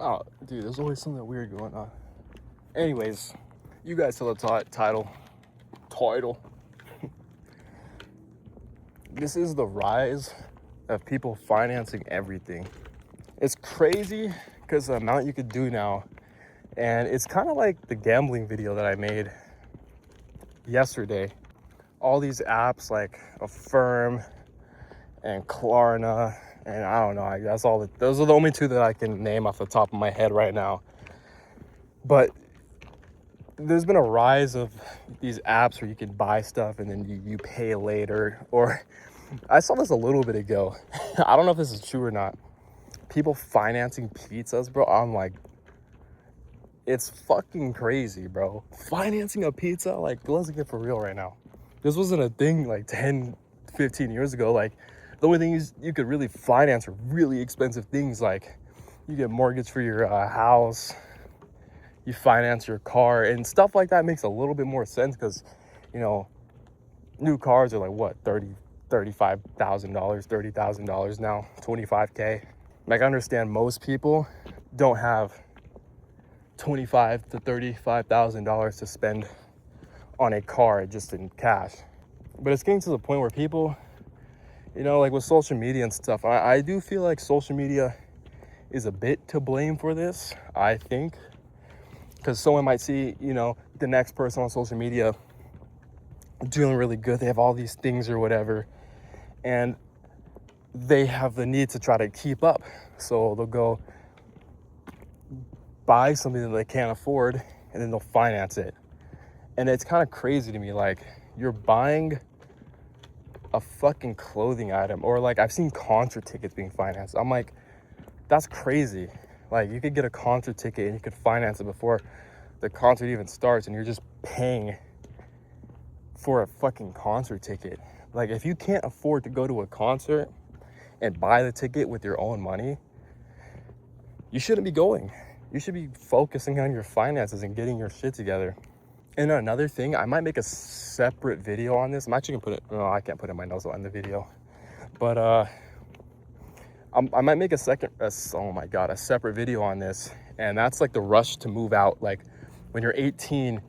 Oh, dude, there's always something weird going on. Anyways, you guys saw the title. Title. This is the rise of people financing everything. It's crazy because the amount you could do now, and it's kind of like the gambling video that I made yesterday. All these apps like Affirm and Klarna, and I don't know. That's all. Those are the only two that I can name off the top of my head right now. But there's been a rise of these apps where you can buy stuff and then you pay later. Or I saw this a little bit ago. I don't know if this is true or not. People financing pizzas, bro. I'm like, it's fucking crazy, bro. Financing a pizza, like, let's get for real right now. This wasn't a thing like 10, 15 years ago. Like, the only thing is you could really finance really expensive things. Like, you get mortgage for your house, you finance your car, and stuff like that makes a little bit more sense because, you know, new cars are like what, $35,000, $30,000 now, $25K. Like, I understand most people don't have $25,000 to $35,000 to spend on a car just in cash. But it's getting to the point where people, you know, like with social media and stuff, I do feel like social media is a bit to blame for this, I think. Because someone might see, you know, the next person on social media doing really good. They have all these things or whatever. And they have the need to try to keep up. So they'll go buy something that they can't afford and then they'll finance it. And it's kind of crazy to me. Like, you're buying a fucking clothing item, or like I've seen concert tickets being financed. I'm like, that's crazy. Like, you could get a concert ticket and you could finance it before the concert even starts, and you're just paying for a fucking concert ticket. Like, if you can't afford to go to a concert and buy the ticket with your own money, you shouldn't be going. You should be focusing on your finances and getting your shit together. And another thing, I might make a separate video on this. I'm actually gonna put it, no, I can't put it in my notes on the video. But I might make a separate video on this. And that's like the rush to move out. Like, when you're 18,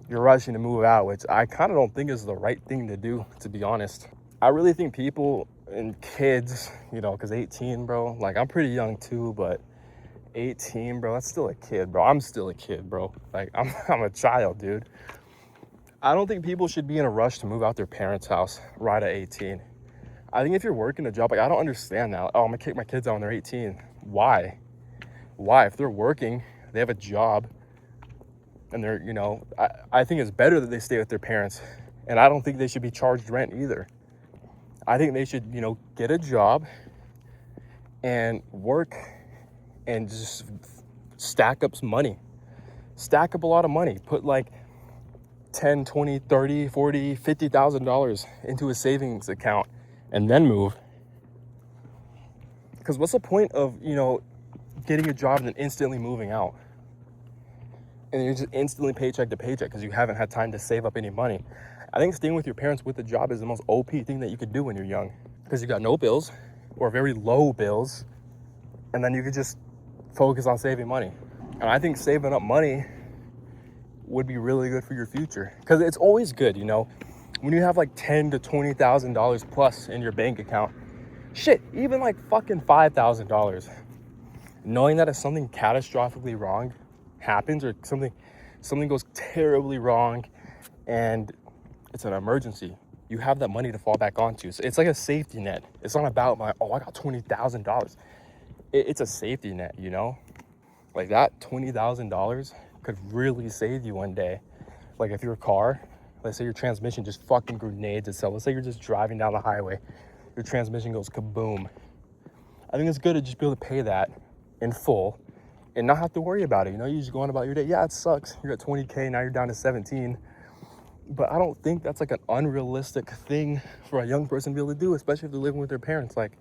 you're rushing to move out, which I kind of don't think is the right thing to do, to be honest. I really think people and kids, you know, because 18, bro, like, I'm pretty young too, but 18, bro, that's still a kid, bro. I'm still a kid, bro. Like, I'm a child, dude. I don't think people should be in a rush to move out their parents' house right at 18. I think if you're working a job, like, I don't understand that. Oh, I'm gonna kick my kids out when they're 18. Why? If they're working, they have a job, and they're, you know, I think it's better that they stay with their parents. And I don't think they should be charged rent either. I think they should, you know, get a job and work and just stack up some money. Stack up a lot of money. Put like 10, 20, 30, 40, $50,000 into a savings account and then move. Because what's the point of, you know, getting a job and then instantly moving out? And you're just instantly paycheck to paycheck because you haven't had time to save up any money. I think staying with your parents with a job is the most OP thing that you could do when you're young, because you got no bills or very low bills, and then you could just focus on saving money. And I think saving up money would be really good for your future, because it's always good, you know, when you have like $10,000 to $20,000 plus in your bank account. Shit, even like fucking $5,000. Knowing that if something catastrophically wrong happens, or something goes terribly wrong and it's an emergency, you have that money to fall back onto. So it's like a safety net. It's not about I got $20,000. It's a safety net, you know? Like, that $20,000 could really save you one day. Like, if your car, let's say your transmission just fucking grenades itself. Let's say you're just driving down the highway, your transmission goes kaboom. I think it's good to just be able to pay that in full and not have to worry about it. You know, you just go on about your day. Yeah, it sucks. You're at 20K, now you're down to 17. But I don't think that's like an unrealistic thing for a young person to be able to do, especially if they're living with their parents. Like,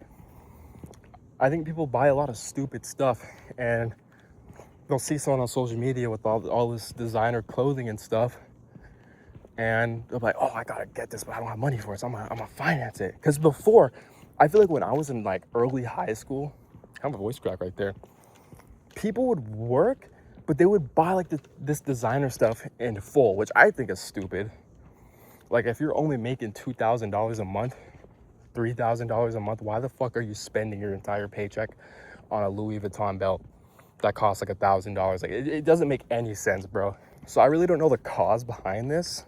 I think people buy a lot of stupid stuff, and they'll see someone on social media with all this designer clothing and stuff, and they'll be like, oh, I gotta get this, but I don't have money for it, so I'm gonna finance it. Because before, I feel like when I was in like early high school, I have a voice crack right there. people would work, but they would buy like this designer stuff in full, which I think is stupid. Like if you're only making $2,000 a month, $3,000 a month, why the fuck are you spending your entire paycheck on a Louis Vuitton belt that costs like $1,000? Like it doesn't make any sense, bro. So I really don't know the cause behind this.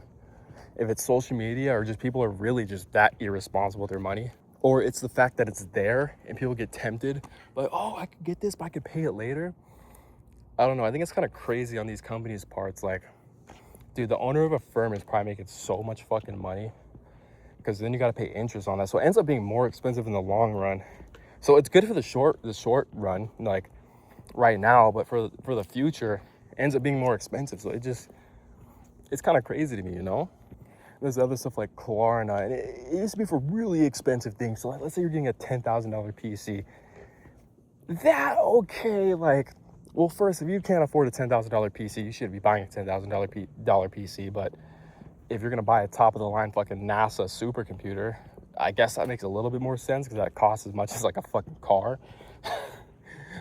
If it's social media or just people are really just that irresponsible with their money, or it's the fact that it's there and people get tempted, like, oh, I could get this, but I could pay it later. I don't know. I think it's kind of crazy on these companies' parts. Like, dude, the owner of a firm is probably making so much fucking money because then you got to pay interest on that. So it ends up being more expensive in the long run. So it's good for the short run, like right now, but for the future, it ends up being more expensive. So it's kind of crazy to me, you know? There's other stuff like Klarna, and it used to be for really expensive things. So like, let's say you're getting a $10,000 PC. That, okay, like, well, first, if you can't afford a $10,000 PC, you should be buying a $10,000 PC. But if you're gonna buy a top-of-the-line fucking NASA supercomputer, I guess that makes a little bit more sense because that costs as much as like a fucking car,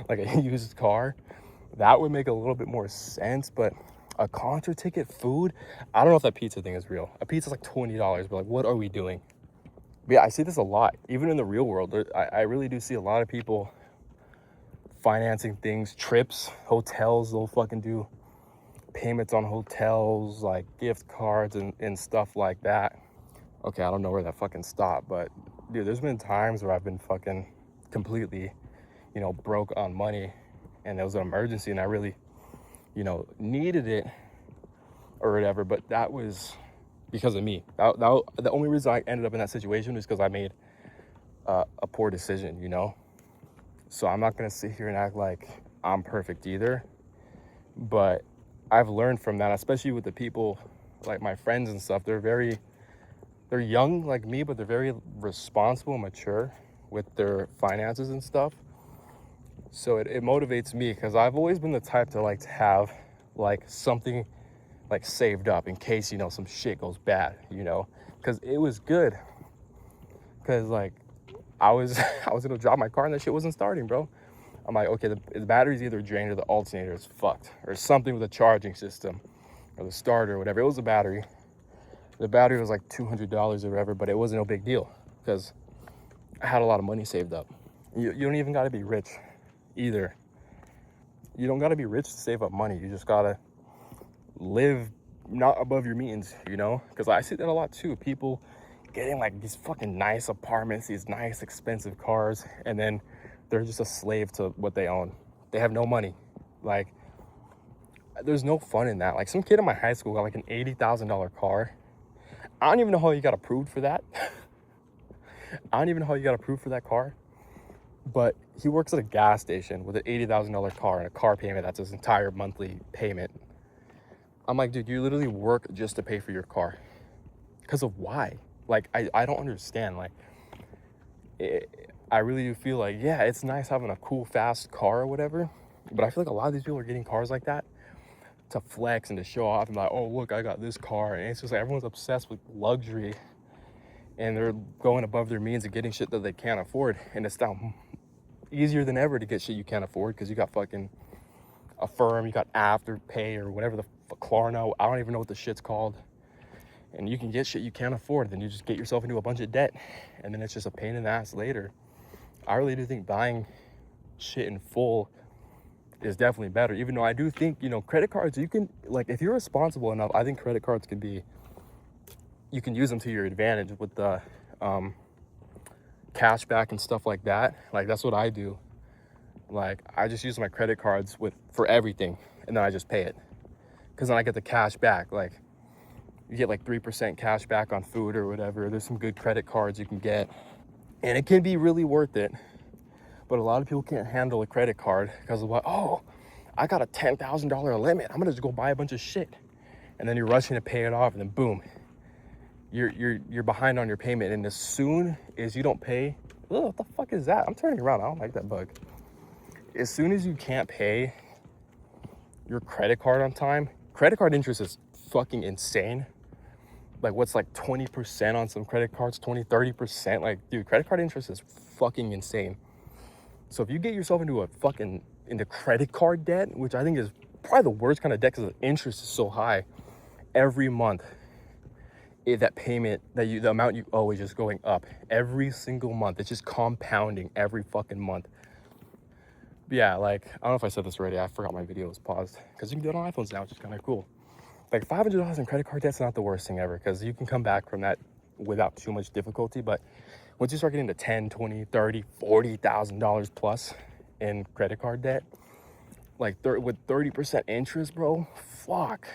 like a used car. That would make a little bit more sense, but a concert ticket, food, I don't know if that pizza thing is real. A pizza's like $20, but like, what are we doing? But yeah, I see this a lot, even in the real world. I really do see a lot of people financing things, trips, hotels. They'll fucking do payments on hotels, like gift cards and stuff like that. Okay, I don't know where that fucking stopped, but dude, there's been times where I've been fucking completely, broke on money, and there was an emergency and I really, needed it or whatever, but that was because of me. The only reason I ended up in that situation was because I made a poor decision, So I'm not gonna sit here and act like I'm perfect either, but I've learned from that, especially with the people like my friends and stuff. They're young like me, but they're very responsible and mature with their finances and stuff. So it motivates me because I've always been the type to like to have like something like saved up in case, some shit goes bad, because it was good. Because like I was gonna drop my car and that shit wasn't starting, bro. I'm like, okay, the battery's either drained or the alternator is fucked or something with the charging system or the starter or whatever. It was the battery. The battery was like $200 or whatever, but it wasn't no big deal because I had a lot of money saved up. You don't even gotta be rich either. You don't gotta be rich to save up money. You just gotta live not above your means, because I see that a lot too. People getting like these fucking nice apartments, these nice expensive cars, and then they're just a slave to what they own. They have no money. Like, there's no fun in that. Like, some kid in my high school got like an $80,000 car. I don't even know how he got approved for that. I don't even know how he got approved for that car. But he works at a gas station with an $80,000 car and a car payment that's his entire monthly payment. I'm like, dude, you literally work just to pay for your car. Because of why? Like, I don't understand. Like, I really do feel like, yeah, it's nice having a cool, fast car or whatever. But I feel like a lot of these people are getting cars like that to flex and to show off and like, oh, look, I got this car. And it's just like everyone's obsessed with luxury. And they're going above their means and getting shit that they can't afford. And it's now easier than ever to get shit you can't afford because you got fucking Affirm, you got Afterpay or whatever the fuck, Klarna. I don't even know what the shit's called. And you can get shit you can't afford. Then you just get yourself into a bunch of debt. And then it's just a pain in the ass later. I really do think buying shit in full is definitely better. Even though I do think, credit cards, you can, like, if you're responsible enough, I think credit cards you can use them to your advantage with the cash back and stuff like that. Like, that's what I do. Like, I just use my credit cards for everything, and then I just pay it. Because then I get the cash back. Like, you get like 3% cash back on food or whatever. There's some good credit cards you can get. And it can be really worth it. But a lot of people can't handle a credit card because of what, oh, I got a $10,000 limit. I'm gonna just go buy a bunch of shit. And then you're rushing to pay it off, and then boom, you're behind on your payment. And as soon as you don't pay, oh, what the fuck is that? I'm turning around. I don't like that bug. As soon as you can't pay your credit card on time, credit card interest is fucking insane. Like, what's like 20% on some credit cards, 20, 30%. Like, dude, credit card interest is fucking insane. So if you get yourself into credit card debt, which I think is probably the worst kind of debt because the interest is so high every month, that payment the amount you owe is just going up every single month. It's just compounding every fucking month. But yeah, like, I don't know if I said this already. I forgot my video was paused because you can do it on iPhones now, which is kind of cool. Like $500 in credit card debt's not the worst thing ever because you can come back from that without too much difficulty. But once you start getting to 10, 20, 30, $40,000 plus in credit card debt, like with 30% interest, bro, fuck.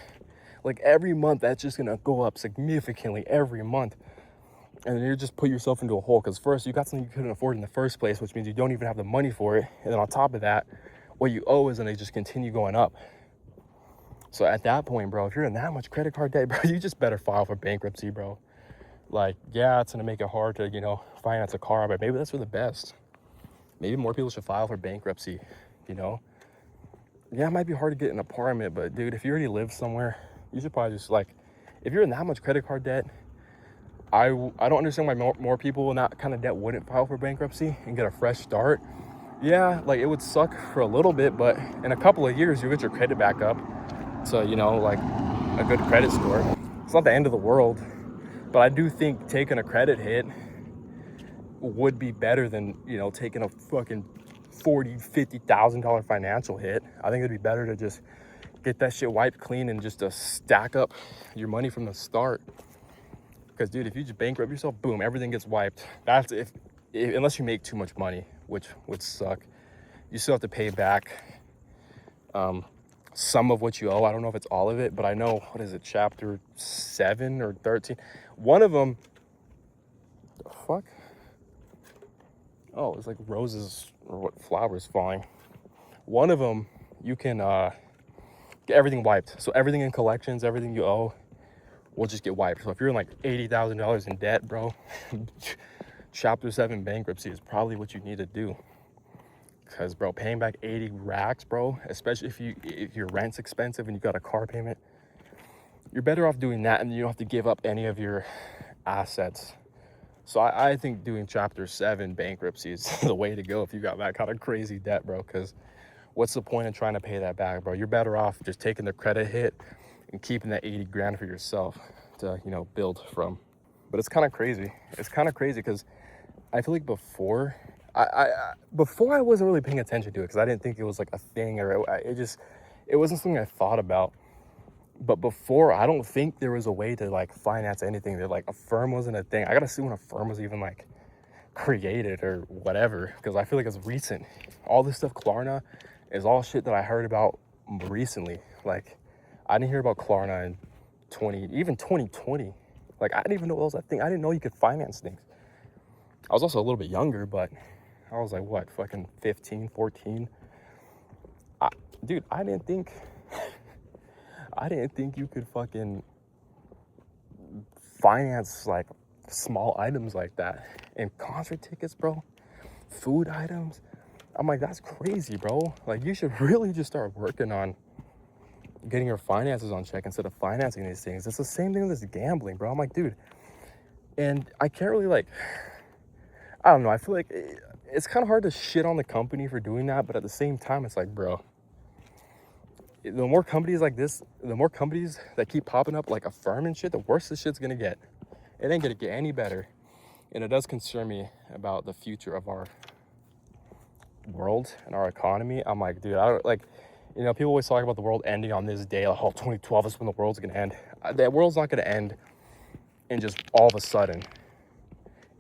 Like every month, that's just gonna go up significantly every month. And then you just put yourself into a hole because first you got something you couldn't afford in the first place, which means you don't even have the money for it. And then on top of that, what you owe is gonna just continue going up. So at that point, bro, if you're in that much credit card debt, bro, you just better file for bankruptcy, bro. Like, yeah, it's gonna make it hard to, finance a car, but maybe that's for the best. Maybe more people should file for bankruptcy, Yeah, it might be hard to get an apartment, but dude, if you already live somewhere, you should probably just if you're in that much credit card debt, I don't understand why more people in that kind of debt wouldn't file for bankruptcy and get a fresh start. Yeah, like it would suck for a little bit, but in a couple of years, you'll get your credit back up to, like a good credit score. It's not the end of the world, but I do think taking a credit hit would be better than, taking a fucking $40,000, $50,000 financial hit. I think it'd be better to just get that shit wiped clean and just to stack up your money from the start. Because, dude, if you just bankrupt yourself, boom, everything gets wiped. That's if unless you make too much money, which would suck. You still have to pay back some of what you owe. I don't know if it's all of it, but I know, what is it, chapter 7 or 13? One of them, the fuck? Oh, it's like roses or what, flowers falling. One of them, you can get everything wiped. So everything in collections, everything you owe will just get wiped. So if you're in like $80,000 in debt, bro, chapter 7 bankruptcy is probably what you need to do. Because, bro, paying back 80 racks, bro, especially if your rent's expensive and you got a car payment, you're better off doing that and you don't have to give up any of your assets. So I think doing chapter 7 bankruptcy is the way to go if you got that kind of crazy debt, bro. Because what's the point of trying to pay that back, bro? You're better off just taking the credit hit and keeping that 80 grand for yourself to, build from. But it's kind of crazy. It's kind of crazy because I feel like before I wasn't really paying attention to it because I didn't think it was like a thing, or it wasn't something I thought about. But before, I don't think there was a way to like finance anything. That like Affirm wasn't a thing. I gotta see when Affirm was even like created or whatever, because I feel like it's recent. All this stuff, Klarna, is all shit that I heard about recently. Like, I didn't hear about Klarna in 2020. Like, I didn't even know it was a thing. I didn't know you could finance things. I was also a little bit younger, but I was like, what, fucking 15, 14? Dude, I didn't think you could fucking finance like small items like that. And concert tickets, bro, food items. I'm like, that's crazy, bro. Like, you should really just start working on getting your finances on check instead of financing these things. It's the same thing as gambling, bro. I'm like, dude, and I can't really I don't know. I feel like it's kind of hard to shit on the company for doing that, but at the same time, it's like, bro, the more companies like this, the more companies that keep popping up like Affirm and shit, the worse this shit's gonna get. It ain't gonna get any better. And it does concern me about the future of our world and our economy. I'm like, dude, people always talk about the world ending on this day, like, oh, 2012 is when the world's gonna end. The world's not gonna end and just all of a sudden.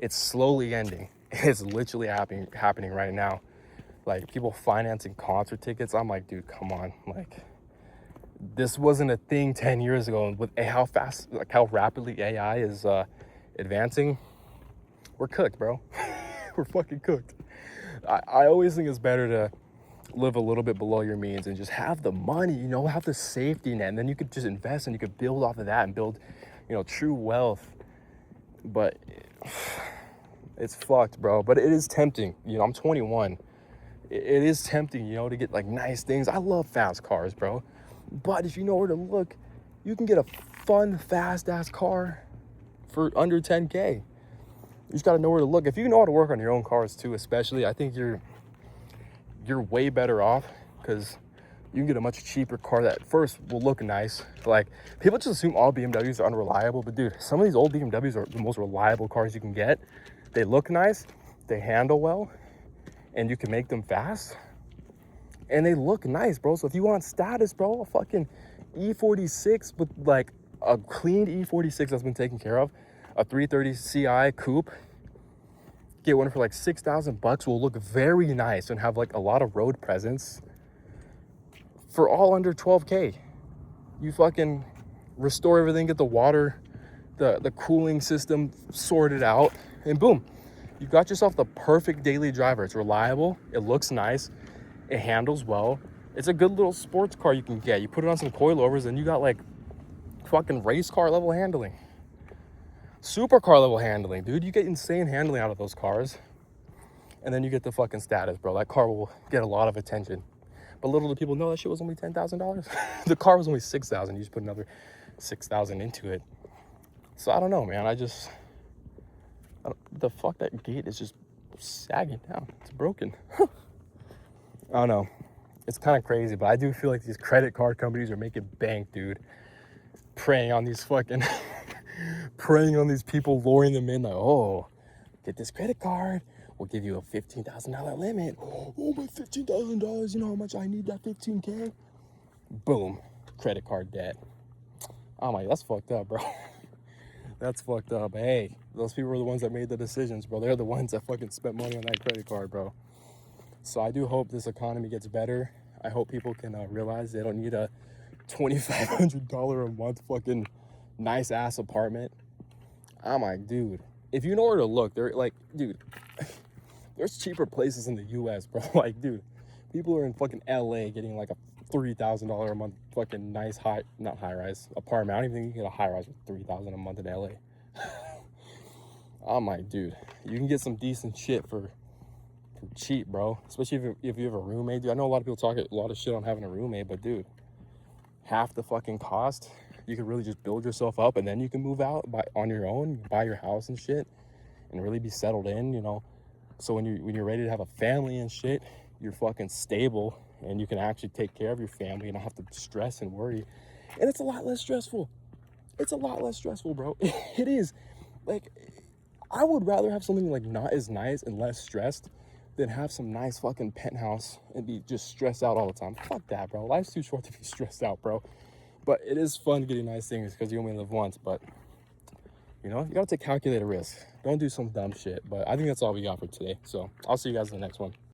It's slowly ending. It's literally happening right now. Like, people financing concert tickets. I'm like, dude, come on. Like, this wasn't a thing 10 years ago. And with how rapidly AI is advancing, we're cooked, bro. We're fucking cooked. I always think it's better to live a little bit below your means and just have the money, have the safety net. And then you could just invest and you could build off of that and build, true wealth. But it's fucked, bro. But it is tempting. I'm 21. It is tempting, to get like nice things. I love fast cars, bro. But if you know where to look, you can get a fun, fast-ass car for under 10K. You just gotta know where to look. If you know how to work on your own cars too, especially, I think you're you're way better off because you can get a much cheaper car that first will look nice. Like, people just assume all BMWs are unreliable, but dude, some of these old BMWs are the most reliable cars you can get. They look nice, they handle well, and you can make them fast, and they look nice, bro. So if you want status, bro, a fucking E46 with like a clean E46 that's been taken care of, a 330 Ci coupe, get one for like $6,000, will look very nice and have like a lot of road presence for all under 12K. You fucking restore everything, get the water, the cooling system sorted out, and boom, you got yourself the perfect daily driver. It's reliable, it looks nice, it handles well. It's a good little sports car you can get. You put it on some coilovers and you got like fucking race car level handling, supercar level handling, dude. You get insane handling out of those cars, and then you get the fucking status, bro. That car will get a lot of attention. But little do people know that shit was only $10,000. The car was only $6,000. You just put another $6,000 into it. So I don't know, man. The fuck, that gate is just sagging down. It's broken. I don't know. It's kind of crazy, but I do feel like these credit card companies are making bank, dude. Preying on these fucking, preying on these people, luring them in like, oh, get this credit card. We'll give you a $15,000 limit. Oh, my $15,000, you know how much I need that 15K? Boom, credit card debt. I'm like, that's fucked up, bro. That's fucked up. Hey, those people are the ones that made the decisions, bro. They're the ones that fucking spent money on that credit card, bro. So I do hope this economy gets better. I hope people can realize they don't need a $2,500 a month fucking nice ass apartment. I'm like, dude, if you know where to look, they're like, dude, there's cheaper places in the US, bro. Like, dude, people are in fucking LA getting like a $3,000 a month fucking nice not high rise apartment. I don't even think you can get a high rise with $3,000 a month in LA. I'm like, dude, you can get some decent shit for cheap, bro. Especially if you have a roommate, dude. I know a lot of people talk a lot of shit on having a roommate, but dude, half the fucking cost, you could really just build yourself up, and then you can move out on your own, buy your house and shit, and really be settled in, you know. So when you're ready to have a family and shit, you're fucking stable, and you can actually take care of your family and not have to stress and worry. And it's a lot less stressful. It's a lot less stressful, bro. It is. Like, I would rather have something like not as nice and less stressed than have some nice fucking penthouse and be just stressed out all the time. Fuck that, bro. Life's too short to be stressed out, bro. But it is fun getting nice things because you only live once. But, you know, you gotta take calculated risk. Don't do some dumb shit. But I think that's all we got for today. So I'll see you guys in the next one.